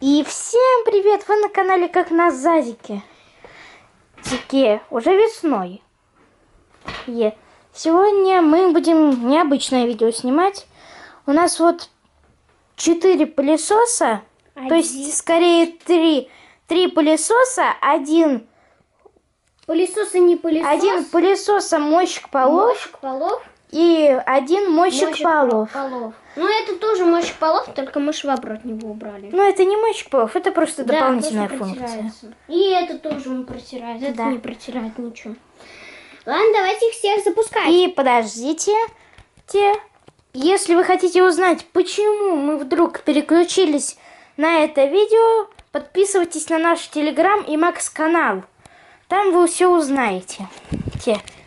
И всем привет! Вы на канале Как на Зазике. Уже весной. Сегодня мы будем необычное видео снимать. У нас вот 4 пылесоса. То есть, скорее, 3 пылесоса. Один пылесос и не пылесос. Один пылесоса мойщик полов. И один мойщик полов. Ну, это тоже мойщик полов, только мы швабру от него убрали. Ну, это не мойщик полов, это просто дополнительная просто функция. И это тоже он протирает, это Да. не протирает ничего. Ладно, давайте их всех запускать. И подождите. Если вы хотите узнать, почему мы вдруг переключились на это видео, подписывайтесь на наш Телеграм и Макс канал. Там вы все узнаете.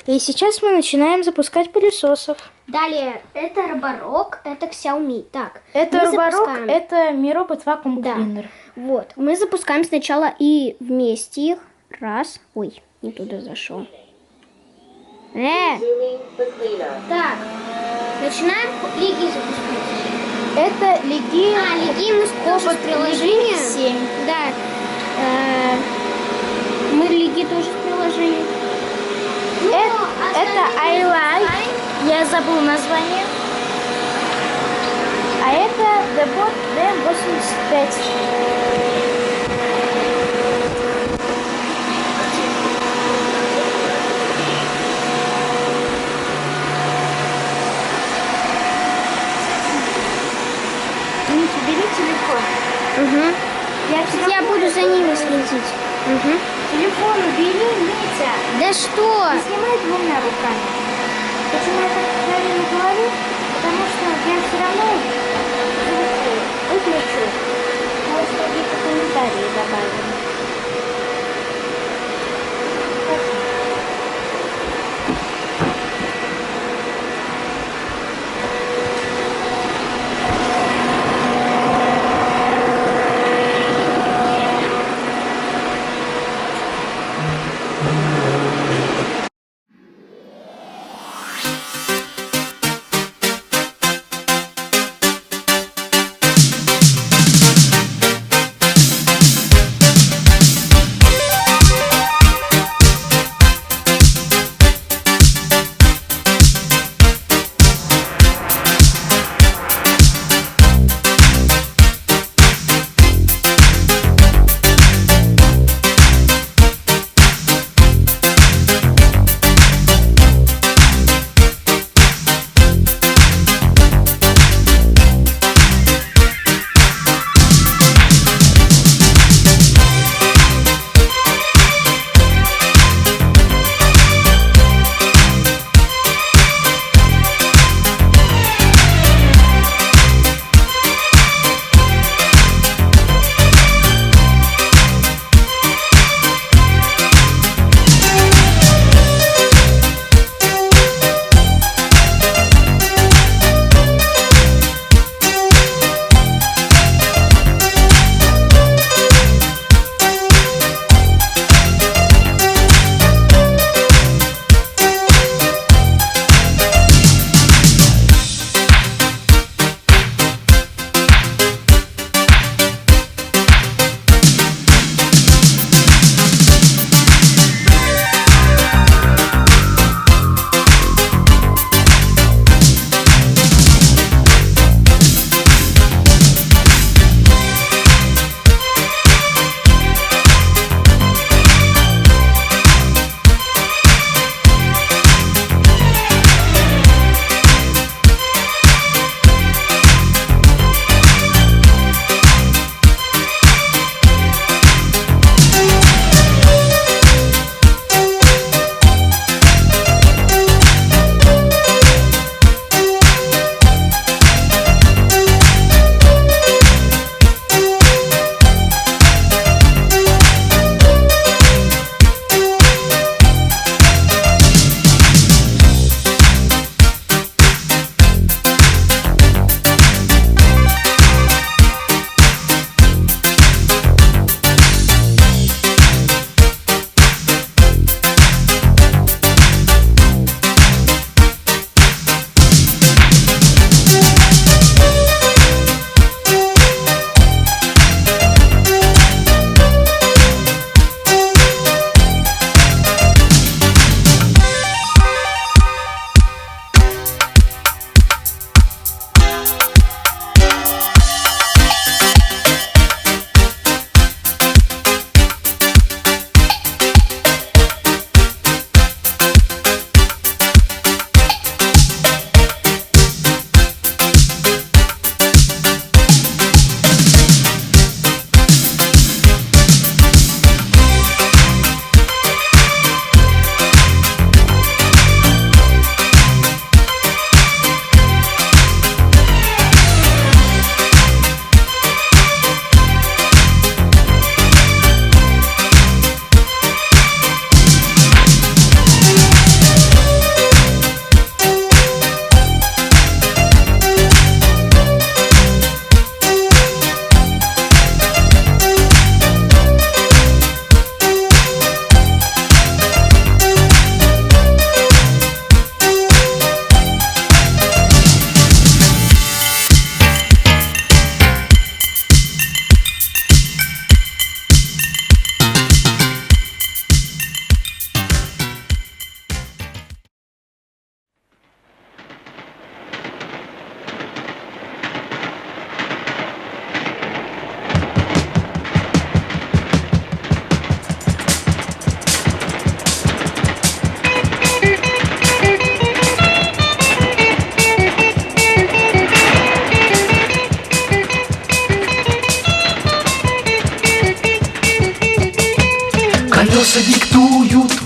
И сейчас мы начинаем запускать пылесосов. Далее, это Роборок, это Xiaomi. Так, это Роборок, это Миробот Vacuum Да. Cleaner. Вот, мы запускаем сначала и вместе их. Раз. Ой, не туда зашел. Так, начинаем лиги запускать. Это лиги. Лиги мы тоже с приложением. 7. Да. Мы лиги тоже с приложением. Это iLife. Я забыл название. А это Debot DM85. Бери телефон. Я буду за ними следить. Телефон убери, Митя. Да что? И снимай двумя руками. Почему я так правильно говорю? Потому что я все равно выключу. Может, какие-то комментарии добавим.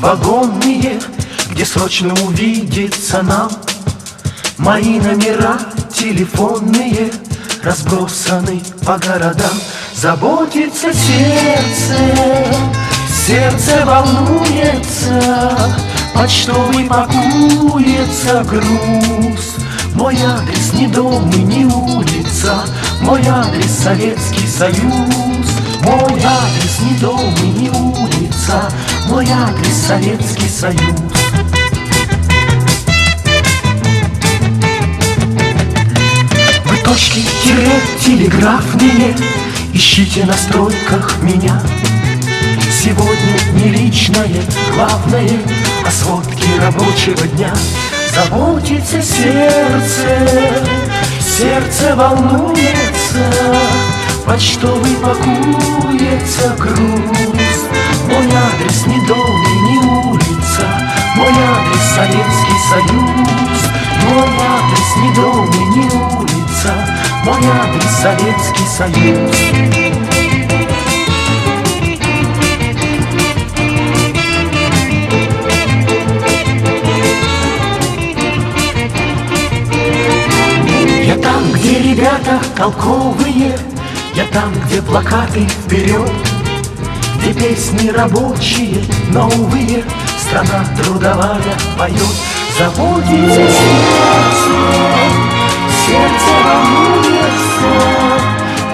вагонные, где срочно увидеться нам. Мои номера телефонные разбросаны по городам. Заботится сердце, сердце волнуется, почтовый пакуется груз. Мой адрес не дом и не улица, мой адрес Советский Союз. Мой адрес не дом и не улица, мой адрес Советский Союз. Вы точки телеграфные ищите на стройках меня. Сегодня не личное, главное, а сводки рабочего дня. Заботится сердце, сердце волнуется, почтовый пакуется груз. Мой адрес не дом и не улица, мой адрес Советский Союз. Мой адрес не дом и не улица, мой адрес Советский Союз. Я там, где ребята толковые, я там, где плакаты вперед, где песни рабочие, новые, страна трудовая поет. Заботится сердце, сердце волнуется,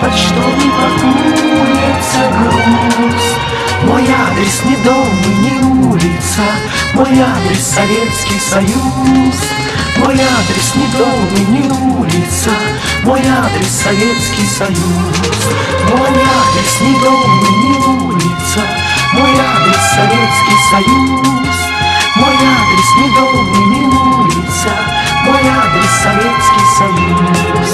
почтовый пакуется груз. Мой адрес не дом и не улица, мой адрес Советский Союз. Мой адрес не дом и не улица, мой адрес Советский Союз. Мой адрес не дом и не улица, мой адрес Советский Союз. Мой адрес не дом и не улица, мой адрес Советский Союз.